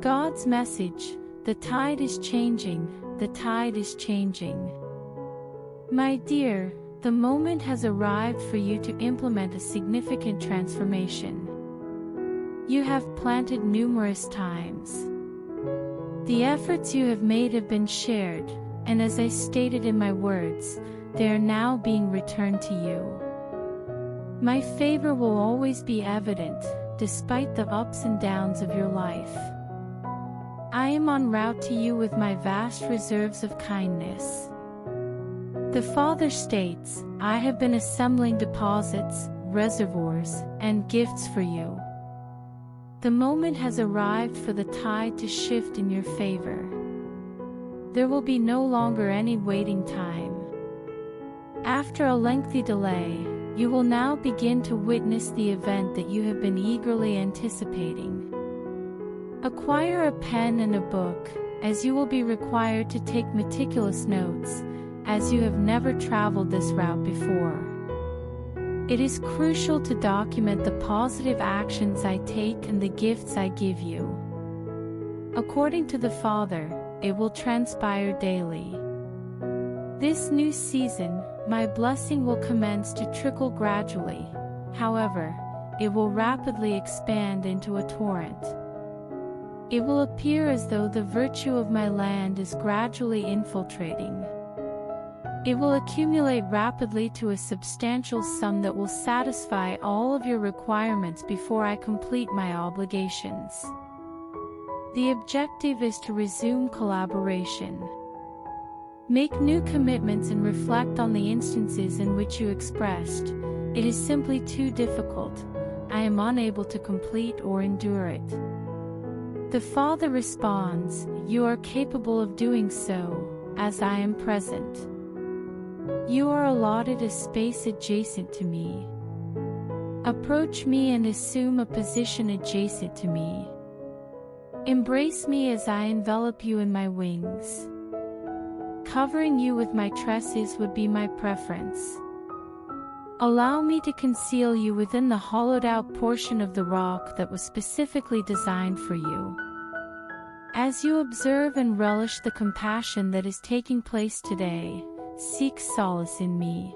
God's message: the tide is changing, the tide is changing. My dear, the moment has arrived for you to implement a significant transformation. You have planted numerous times. The efforts you have made have been shared, and as I stated in my words, they are now being returned to you. My favor will always be evident, despite the ups and downs of your life. I am en route to you with my vast reserves of kindness. The Father states, I have been assembling deposits, reservoirs, and gifts for you. The moment has arrived for the tide to shift in your favor. There will be no longer any waiting time. After a lengthy delay, you will now begin to witness the event that you have been eagerly anticipating. Acquire a pen and a book, as you will be required to take meticulous notes, as you have never traveled this route before. It is crucial to document the positive actions I take and the gifts I give you. According to the Father, it will transpire daily. This new season, my blessing will commence to trickle gradually. However, it will rapidly expand into a torrent. It will appear as though the virtue of my land is gradually infiltrating. It will accumulate rapidly to a substantial sum that will satisfy all of your requirements before I complete my obligations. The objective is to resume collaboration. Make new commitments and reflect on the instances in which you expressed, "It is simply too difficult, I am unable to complete or endure it." The Father responds, "You are capable of doing so, as I am present. You are allotted a space adjacent to me. Approach me and assume a position adjacent to me. Embrace me as I envelop you in my wings. Covering you with my tresses would be my preference. Allow me to conceal you within the hollowed-out portion of the rock that was specifically designed for you. As you observe and relish the compassion that is taking place today, seek solace in me."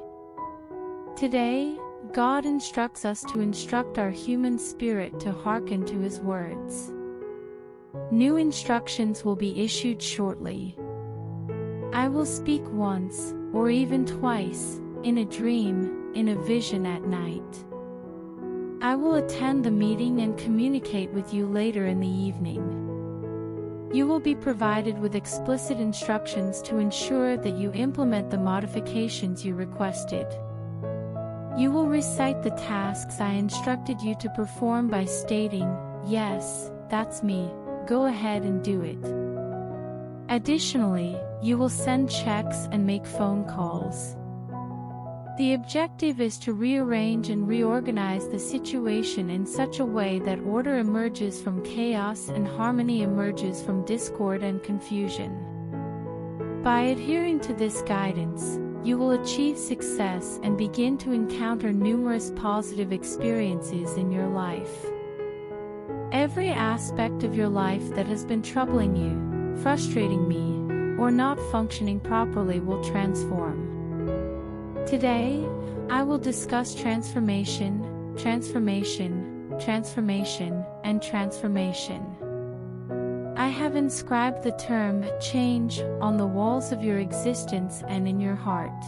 Today, God instructs us to instruct our human spirit to hearken to His words. New instructions will be issued shortly. I will speak once, or even twice, in a dream, in a vision at night. I will attend the meeting and communicate with you later in the evening. You will be provided with explicit instructions to ensure that you implement the modifications you requested. You will recite the tasks I instructed you to perform by stating, "Yes, that's me, go ahead and do it." Additionally, you will send checks and make phone calls. The objective is to rearrange and reorganize the situation in such a way that order emerges from chaos and harmony emerges from discord and confusion. By adhering to this guidance, you will achieve success and begin to encounter numerous positive experiences in your life. Every aspect of your life that has been troubling you, frustrating me, or not functioning properly will transform. Today, I will discuss transformation, transformation, transformation, and transformation. I have inscribed the term change on the walls of your existence and in your heart.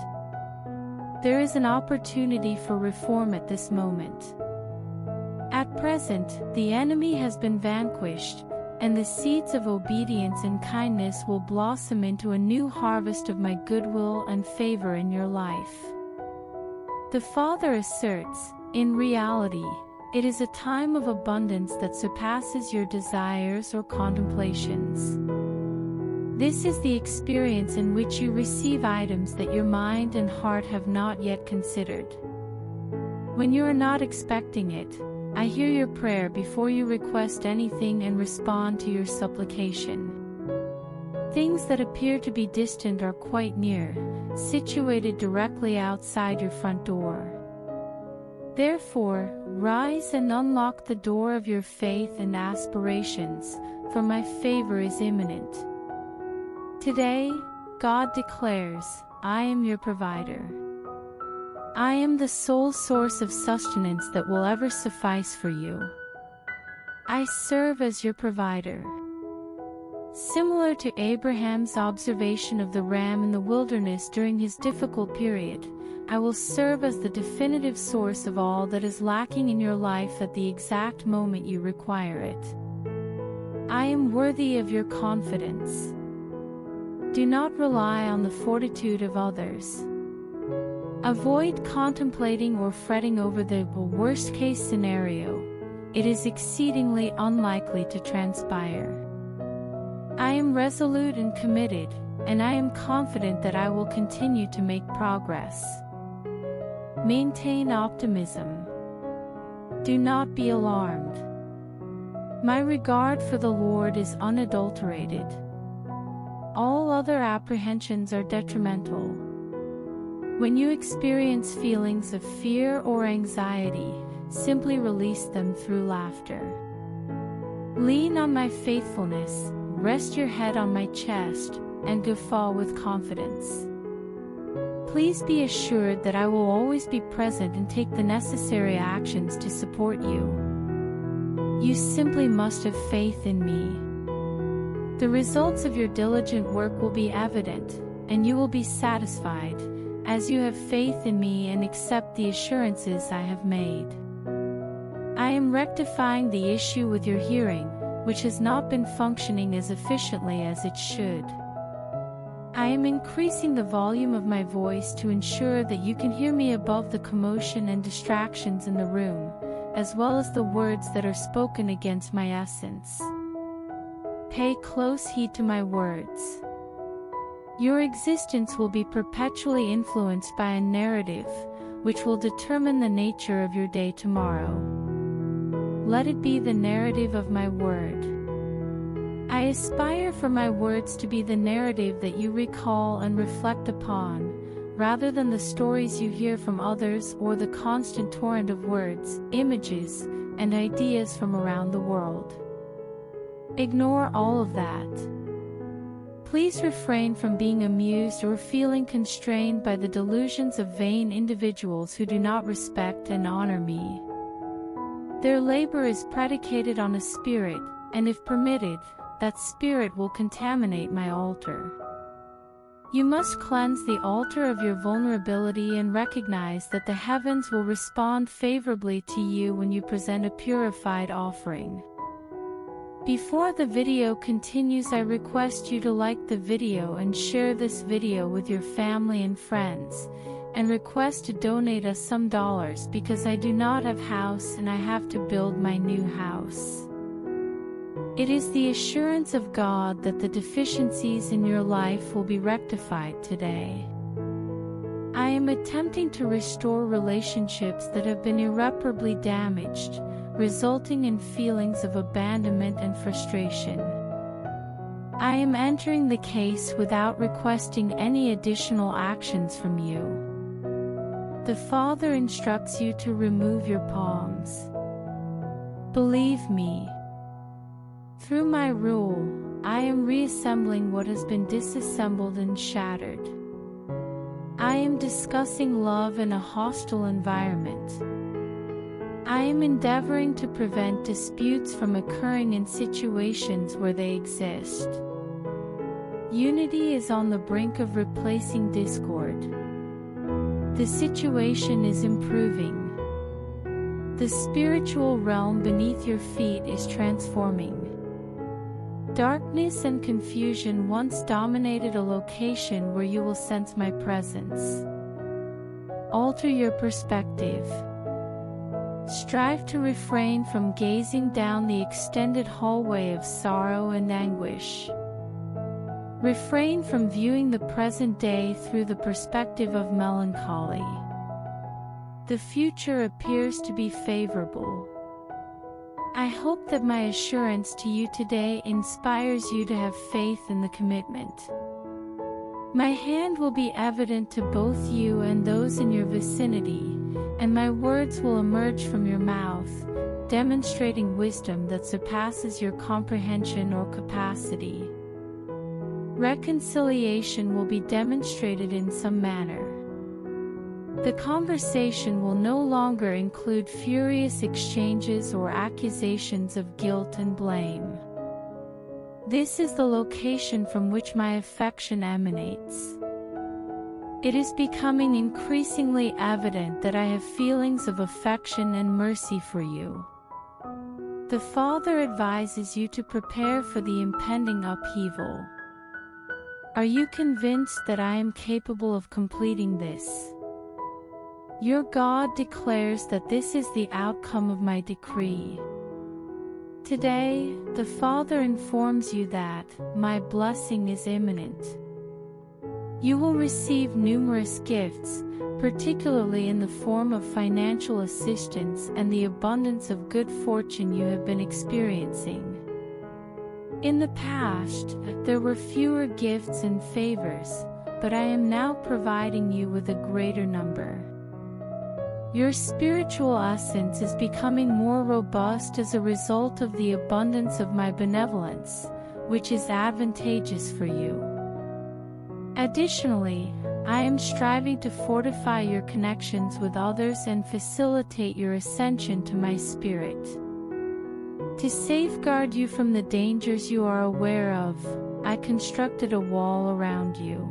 There is an opportunity for reform at this moment. At present, the enemy has been vanquished, and the seeds of obedience and kindness will blossom into a new harvest of my goodwill and favor in your life. The Father asserts, in reality, it is a time of abundance that surpasses your desires or contemplations. This is the experience in which you receive items that your mind and heart have not yet considered. When you are not expecting it, I hear your prayer before you request anything and respond to your supplication. Things that appear to be distant are quite near, situated directly outside your front door. Therefore, rise and unlock the door of your faith and aspirations, for my favor is imminent. Today, God declares, I am your provider. I am the sole source of sustenance that will ever suffice for you. I serve as your provider. Similar to Abraham's observation of the ram in the wilderness during his difficult period, I will serve as the definitive source of all that is lacking in your life at the exact moment you require it. I am worthy of your confidence. Do not rely on the fortitude of others. Avoid contemplating or fretting over the worst-case scenario. It is exceedingly unlikely to transpire. I am resolute and committed, and I am confident that I will continue to make progress. Maintain optimism. Do not be alarmed. My regard for the Lord is unadulterated. All other apprehensions are detrimental. When you experience feelings of fear or anxiety, simply release them through laughter. Lean on my faithfulness, rest your head on my chest, and guffaw with confidence. Please be assured that I will always be present and take the necessary actions to support you. You simply must have faith in me. The results of your diligent work will be evident, and you will be satisfied, as you have faith in me and accept the assurances I have made. I am rectifying the issue with your hearing, which has not been functioning as efficiently as it should. I am increasing the volume of my voice to ensure that you can hear me above the commotion and distractions in the room, as well as the words that are spoken against my essence. Pay close heed to my words. Your existence will be perpetually influenced by a narrative, which will determine the nature of your day tomorrow. Let it be the narrative of my word. I aspire for my words to be the narrative that you recall and reflect upon, rather than the stories you hear from others or the constant torrent of words, images, and ideas from around the world. Ignore all of that. Please refrain from being amused or feeling constrained by the delusions of vain individuals who do not respect and honor me. Their labor is predicated on a spirit, and if permitted, that spirit will contaminate my altar. You must cleanse the altar of your vulnerability and recognize that the heavens will respond favorably to you when you present a purified offering. Before the video continues, I request you to like the video and share this video with your family and friends, and request to donate us some dollars because I do not have house and I have to build my new house. It is the assurance of God that the deficiencies in your life will be rectified today. I am attempting to restore relationships that have been irreparably damaged, resulting in feelings of abandonment and frustration. I am entering the case without requesting any additional actions from you. The Father instructs you to remove your palms. Believe me. Through my rule, I am reassembling what has been disassembled and shattered. I am discussing love in a hostile environment. I am endeavoring to prevent disputes from occurring in situations where they exist. Unity is on the brink of replacing discord. The situation is improving. The spiritual realm beneath your feet is transforming. Darkness and confusion once dominated a location where you will sense my presence. Alter your perspective. Strive to refrain from gazing down the extended hallway of sorrow and anguish. Refrain from viewing the present day through the perspective of melancholy. The future appears to be favorable. I hope that my assurance to you today inspires you to have faith in the commitment. My hand will be evident to both you and those in your vicinity, and my words will emerge from your mouth, demonstrating wisdom that surpasses your comprehension or capacity. Reconciliation will be demonstrated in some manner. The conversation will no longer include furious exchanges or accusations of guilt and blame. This is the location from which my affection emanates. It is becoming increasingly evident that I have feelings of affection and mercy for you. The Father advises you to prepare for the impending upheaval. Are you convinced that I am capable of completing this? Your God declares that this is the outcome of my decree. Today, the Father informs you that my blessing is imminent. You will receive numerous gifts, particularly in the form of financial assistance and the abundance of good fortune you have been experiencing. In the past, there were fewer gifts and favors, but I am now providing you with a greater number. Your spiritual essence is becoming more robust as a result of the abundance of my benevolence, which is advantageous for you. Additionally, I am striving to fortify your connections with others and facilitate your ascension to my spirit. To safeguard you from the dangers you are aware of, I constructed a wall around you.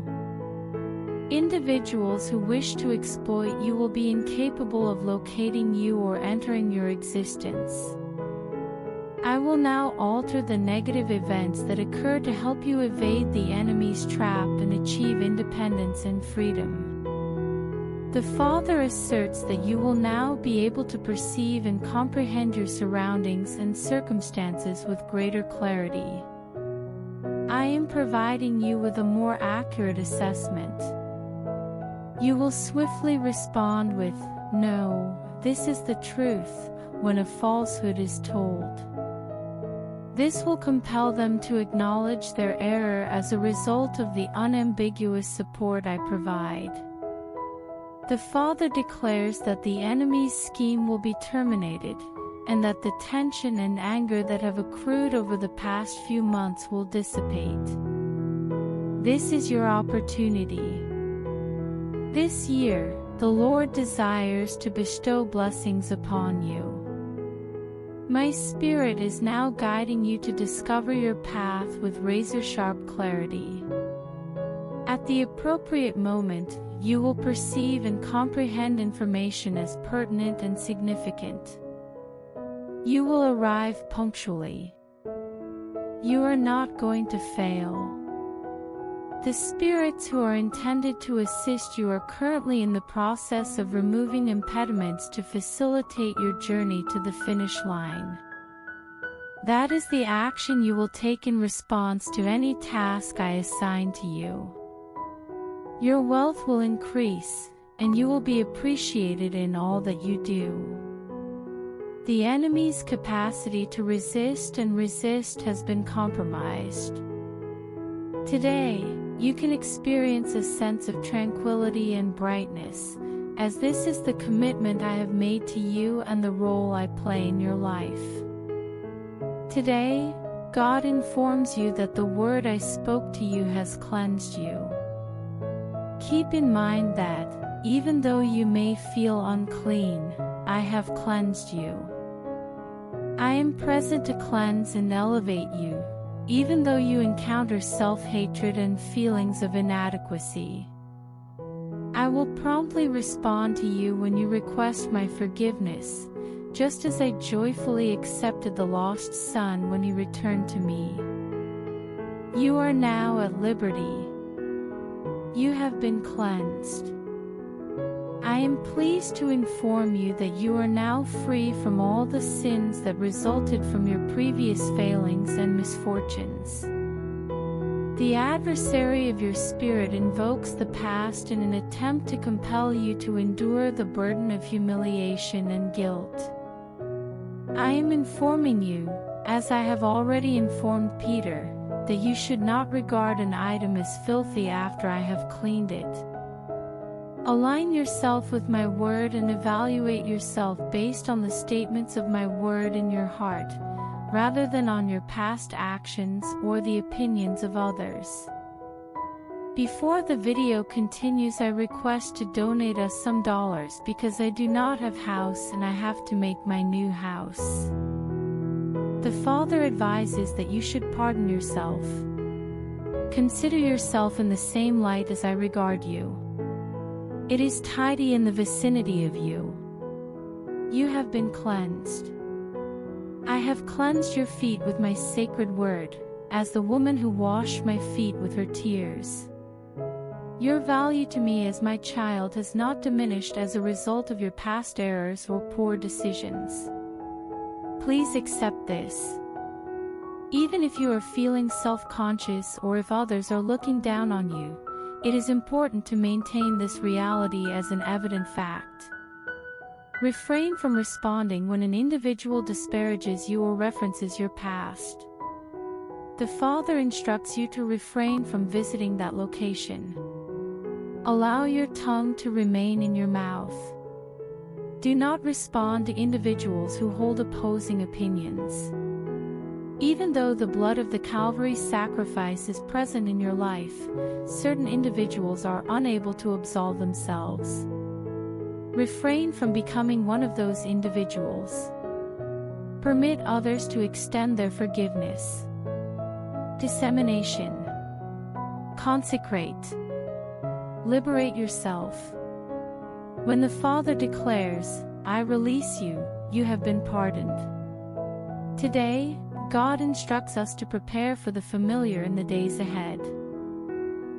Individuals who wish to exploit you will be incapable of locating you or entering your existence. I will now alter the negative events that occur to help you evade the enemy's trap and achieve independence and freedom. The Father asserts that you will now be able to perceive and comprehend your surroundings and circumstances with greater clarity. I am providing you with a more accurate assessment. You will swiftly respond with, "No, this is the truth," when a falsehood is told. This will compel them to acknowledge their error as a result of the unambiguous support I provide. The Father declares that the enemy's scheme will be terminated, and that the tension and anger that have accrued over the past few months will dissipate. This is your opportunity. This year, the Lord desires to bestow blessings upon you. My Spirit is now guiding you to discover your path with razor-sharp clarity. At the appropriate moment, you will perceive and comprehend information as pertinent and significant. You will arrive punctually. You are not going to fail. The spirits who are intended to assist you are currently in the process of removing impediments to facilitate your journey to the finish line. That is the action you will take in response to any task I assign to you. Your wealth will increase, and you will be appreciated in all that you do. The enemy's capacity to resist has been compromised. Today, you can experience a sense of tranquility and brightness, as this is the commitment I have made to you and the role I play in your life. Today, God informs you that the word I spoke to you has cleansed you. Keep in mind that, even though you may feel unclean, I have cleansed you. I am present to cleanse and elevate you, even though you encounter self-hatred and feelings of inadequacy. I will promptly respond to you when you request my forgiveness, just as I joyfully accepted the lost son when he returned to me. You are now at liberty. You have been cleansed. I am pleased to inform you that you are now free from all the sins that resulted from your previous failings and misfortunes. The adversary of your spirit invokes the past in an attempt to compel you to endure the burden of humiliation and guilt. I am informing you, as I have already informed Peter, that you should not regard an item as filthy after I have cleaned it. Align yourself with my word and evaluate yourself based on the statements of my word in your heart, rather than on your past actions or the opinions of others. Before the video continues, I request to donate us some dollars because I do not have house and I have to make my new house. The Father advises that you should pardon yourself. Consider yourself in the same light as I regard you. It is tidy in the vicinity of you. You have been cleansed. I have cleansed your feet with my sacred word, as the woman who washed my feet with her tears. Your value to me as my child has not diminished as a result of your past errors or poor decisions. Please accept this. Even if you are feeling self-conscious or if others are looking down on you, it is important to maintain this reality as an evident fact. Refrain from responding when an individual disparages you or references your past. The Father instructs you to refrain from visiting that location. Allow your tongue to remain in your mouth. Do not respond to individuals who hold opposing opinions. Even though the blood of the Calvary sacrifice is present in your life, certain individuals are unable to absolve themselves. Refrain from becoming one of those individuals. Permit others to extend their forgiveness. Dissemination. Consecrate. Liberate yourself. When the Father declares, "I release you," you have been pardoned. Today, God instructs us to prepare for the familiar in the days ahead.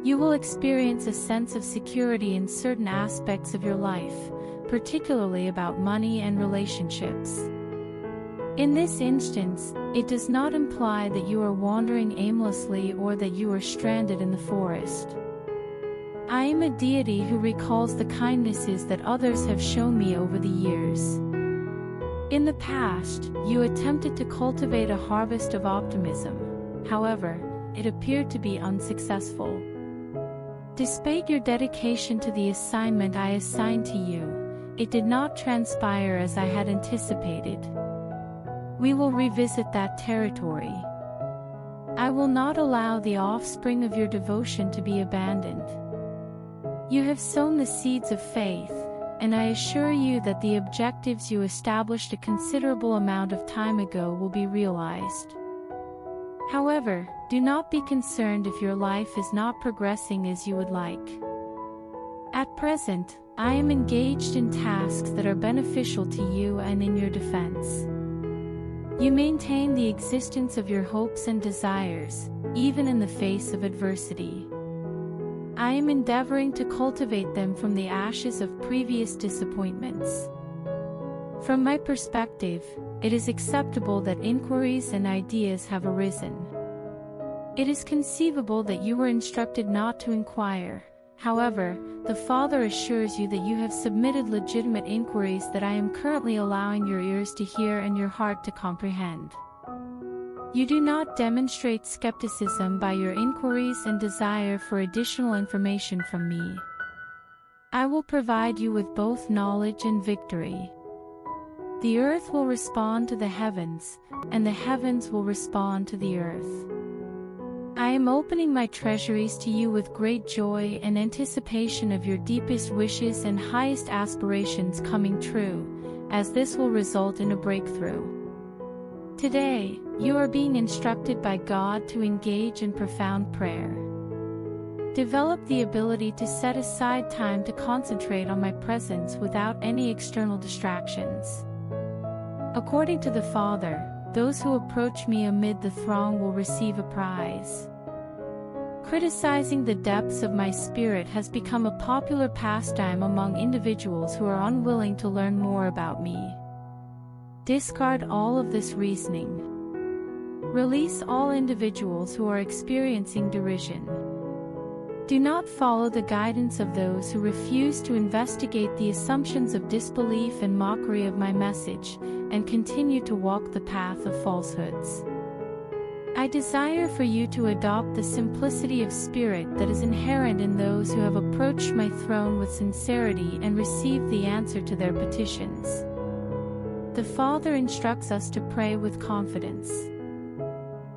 You will experience a sense of security in certain aspects of your life, particularly about money and relationships. In this instance, it does not imply that you are wandering aimlessly or that you are stranded in the forest. I am a deity who recalls the kindnesses that others have shown me over the years. In the past, you attempted to cultivate a harvest of optimism. However, it appeared to be unsuccessful. Despite your dedication to the assignment I assigned to you, it did not transpire as I had anticipated. We will revisit that territory. I will not allow the offspring of your devotion to be abandoned. You have sown the seeds of faith, and I assure you that the objectives you established a considerable amount of time ago will be realized. However, do not be concerned if your life is not progressing as you would like. At present, I am engaged in tasks that are beneficial to you and in your defense. You maintain the existence of your hopes and desires, even in the face of adversity. I am endeavoring to cultivate them from the ashes of previous disappointments. From my perspective, it is acceptable that inquiries and ideas have arisen. It is conceivable that you were instructed not to inquire. However, the Father assures you that you have submitted legitimate inquiries that I am currently allowing your ears to hear and your heart to comprehend. You do not demonstrate skepticism by your inquiries and desire for additional information from me. I will provide you with both knowledge and victory. The earth will respond to the heavens, and the heavens will respond to the earth. I am opening my treasuries to you with great joy and anticipation of your deepest wishes and highest aspirations coming true, as this will result in a breakthrough. Today, you are being instructed by God to engage in profound prayer. Develop the ability to set aside time to concentrate on my presence without any external distractions. According to the Father, those who approach me amid the throng will receive a prize. Criticizing the depths of my spirit has become a popular pastime among individuals who are unwilling to learn more about me. Discard all of this reasoning. Release all individuals who are experiencing derision. Do not follow the guidance of those who refuse to investigate the assumptions of disbelief and mockery of my message, and continue to walk the path of falsehoods. I desire for you to adopt the simplicity of spirit that is inherent in those who have approached my throne with sincerity and received the answer to their petitions. The Father instructs us to pray with confidence.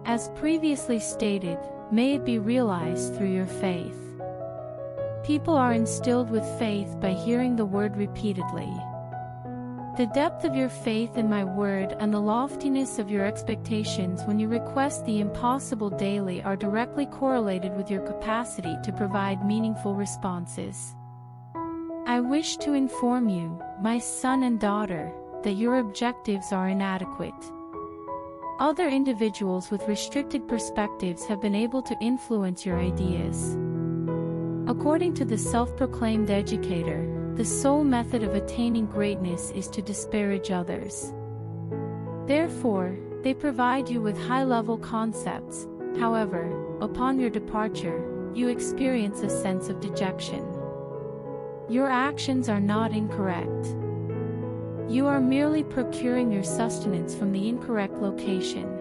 As previously stated, may it be realized through your faith. People are instilled with faith by hearing the word repeatedly. The depth of your faith in my word and the loftiness of your expectations when you request the impossible daily are directly correlated with your capacity to provide meaningful responses. I wish to inform you, my son and daughter, that your objectives are inadequate. Other individuals with restricted perspectives have been able to influence your ideas. According to the self-proclaimed educator, the sole method of attaining greatness is to disparage others. Therefore, they provide you with high-level concepts. However, upon your departure, you experience a sense of dejection. Your actions are not incorrect. You are merely procuring your sustenance from the incorrect location.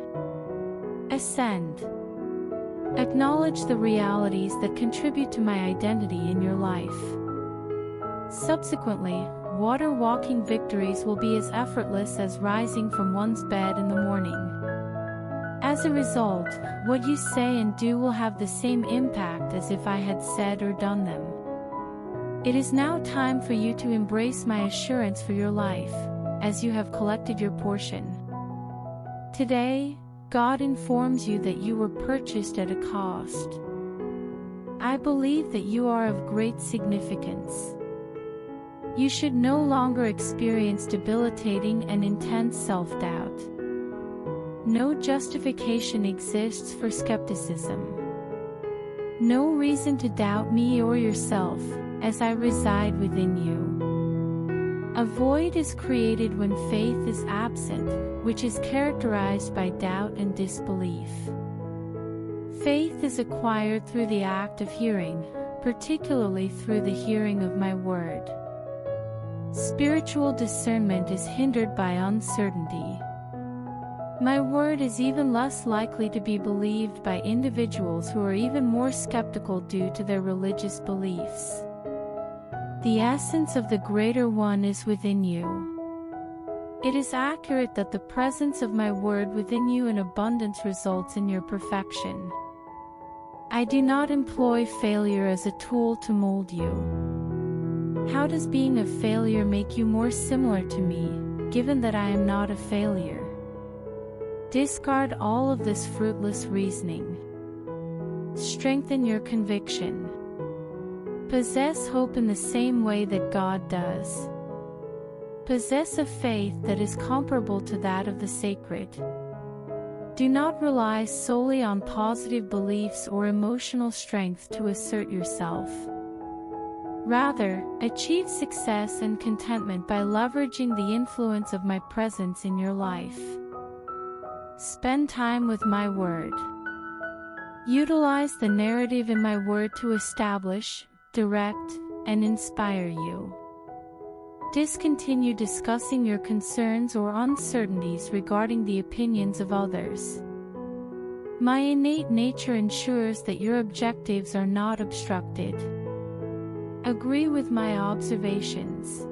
Ascend. Acknowledge the realities that contribute to my identity in your life. Subsequently, water-walking victories will be as effortless as rising from one's bed in the morning. As a result, what you say and do will have the same impact as if I had said or done them. It is now time for you to embrace my assurance for your life, as you have collected your portion. Today, God informs you that you were purchased at a cost. I believe that you are of great significance. You should no longer experience debilitating and intense self-doubt. No justification exists for skepticism. No reason to doubt me or yourself, as I reside within you. A void is created when faith is absent, which is characterized by doubt and disbelief. Faith is acquired through the act of hearing, particularly through the hearing of my word. Spiritual discernment is hindered by uncertainty. My word is even less likely to be believed by individuals who are even more skeptical due to their religious beliefs. The essence of the Greater One is within you. It is accurate that the presence of my word within you in abundance results in your perfection. I do not employ failure as a tool to mold you. How does being a failure make you more similar to me, given that I am not a failure? Discard all of this fruitless reasoning. Strengthen your conviction. Possess hope in the same way that God does. Possess a faith that is comparable to that of the sacred. Do not rely solely on positive beliefs or emotional strength to assert yourself. Rather, achieve success and contentment by leveraging the influence of my presence in your life. Spend time with my word. Utilize the narrative in my word to establish, direct, and inspire you. Discontinue discussing your concerns or uncertainties regarding the opinions of others. My innate nature ensures that your objectives are not obstructed. Agree with my observations.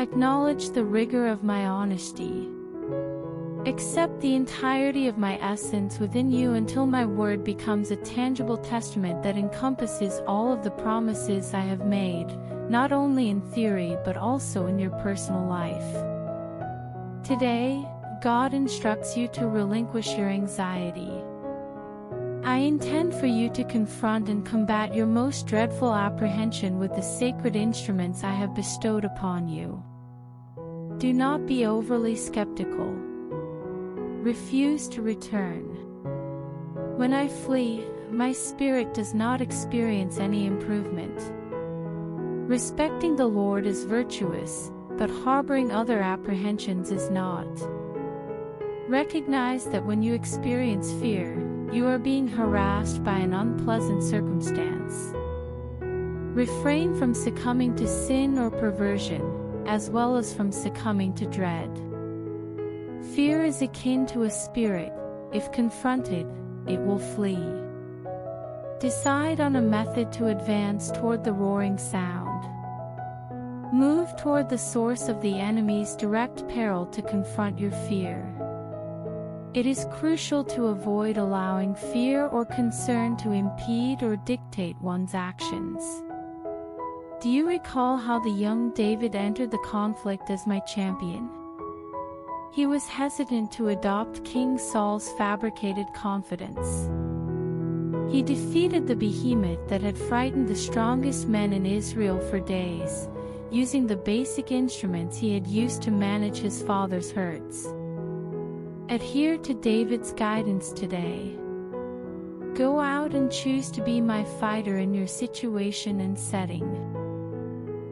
Acknowledge the rigor of my honesty. Accept the entirety of my essence within you until my word becomes a tangible testament that encompasses all of the promises I have made, not only in theory but also in your personal life. Today, God instructs you to relinquish your anxiety. I intend for you to confront and combat your most dreadful apprehension with the sacred instruments I have bestowed upon you. Do not be overly skeptical. Refuse to return. When I flee, my spirit does not experience any improvement. Respecting the Lord is virtuous, but harboring other apprehensions is not. Recognize that when you experience fear, you are being harassed by an unpleasant circumstance. Refrain from succumbing to sin or perversion, as well as from succumbing to dread. Fear is akin to a spirit, If confronted, it will flee. Decide on a method to advance toward the roaring sound. Move toward the source of the enemy's direct peril to confront your fear. It is crucial to avoid allowing fear or concern to impede or dictate one's actions. Do you recall how the young David entered the conflict as my champion? He was hesitant to adopt King Saul's fabricated confidence. He defeated the behemoth that had frightened the strongest men in Israel for days, using the basic instruments he had used to manage his father's herds. Adhere to David's guidance today. Go out and choose to be my fighter in your situation and setting.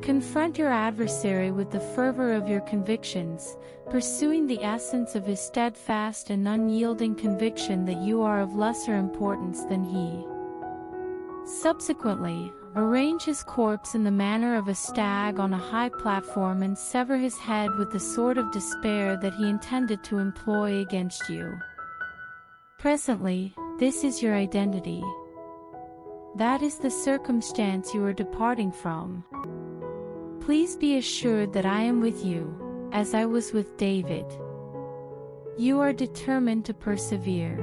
Confront your adversary with the fervor of your convictions, pursuing the essence of his steadfast and unyielding conviction that you are of lesser importance than he. Subsequently, arrange his corpse in the manner of a stag on a high platform and sever his head with the sword of despair that he intended to employ against you. Presently, this is your identity. That is the circumstance you are departing from. Please be assured that I am with you, as I was with David. You are determined to persevere.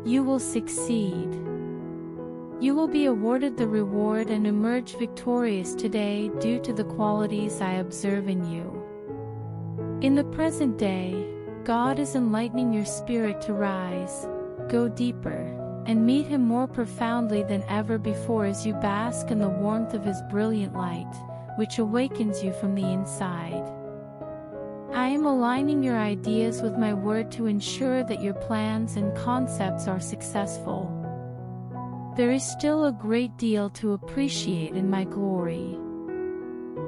You will succeed. You will be awarded the reward and emerge victorious today due to the qualities I observe in you. In the present day, God is enlightening your spirit to rise, go deeper, and meet Him more profoundly than ever before as you bask in the warmth of His brilliant light, which awakens you from the inside. I am aligning your ideas with my word to ensure that your plans and concepts are successful. There is still a great deal to appreciate in my glory.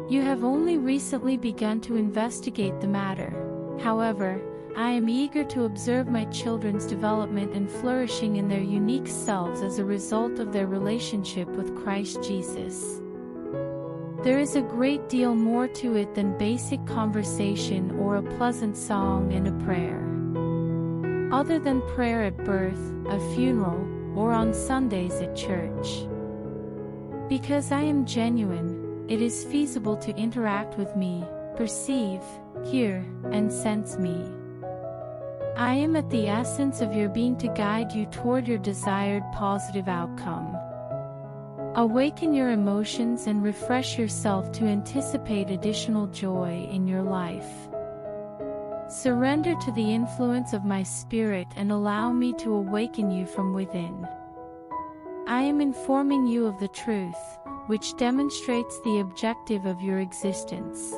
You have only recently begun to investigate the matter. However, I am eager to observe my children's development and flourishing in their unique selves as a result of their relationship with Christ Jesus. There is a great deal more to it than basic conversation or a pleasant song and a prayer. Other than prayer at birth, a funeral, or on Sundays at church. Because I am genuine, it is feasible to interact with me, perceive, hear, and sense me. I am at the essence of your being to guide you toward your desired positive outcome. Awaken your emotions and refresh yourself to anticipate additional joy in your life. Surrender to the influence of my spirit and allow me to awaken you from within. I am informing you of the truth, which demonstrates the objective of your existence.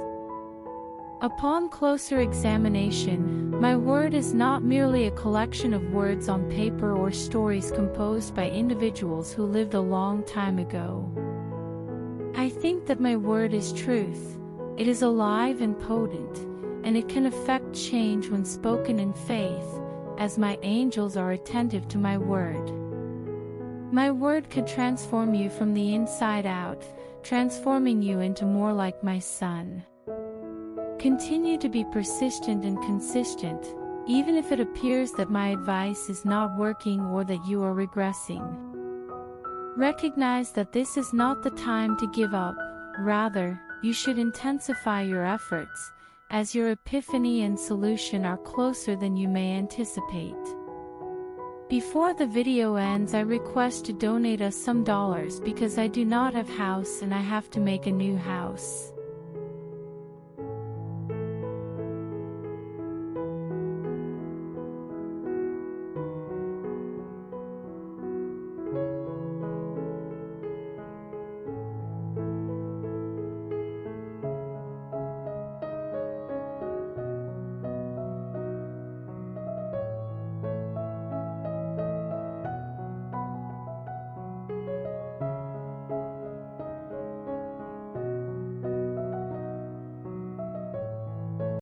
Upon closer examination, my word is not merely a collection of words on paper or stories composed by individuals who lived a long time ago. I think that my word is truth. It is alive and potent, and it can effect change when spoken in faith, as my angels are attentive to my word. My word could transform you from the inside out, transforming you into more like my Son. Continue to be persistent and consistent, even if it appears that my advice is not working or that you are regressing. Recognize that this is not the time to give up, rather, you should intensify your efforts, as your epiphany and solution are closer than you may anticipate. Before the video ends, I request to donate us some dollars because I do not have house and I have to make a new house.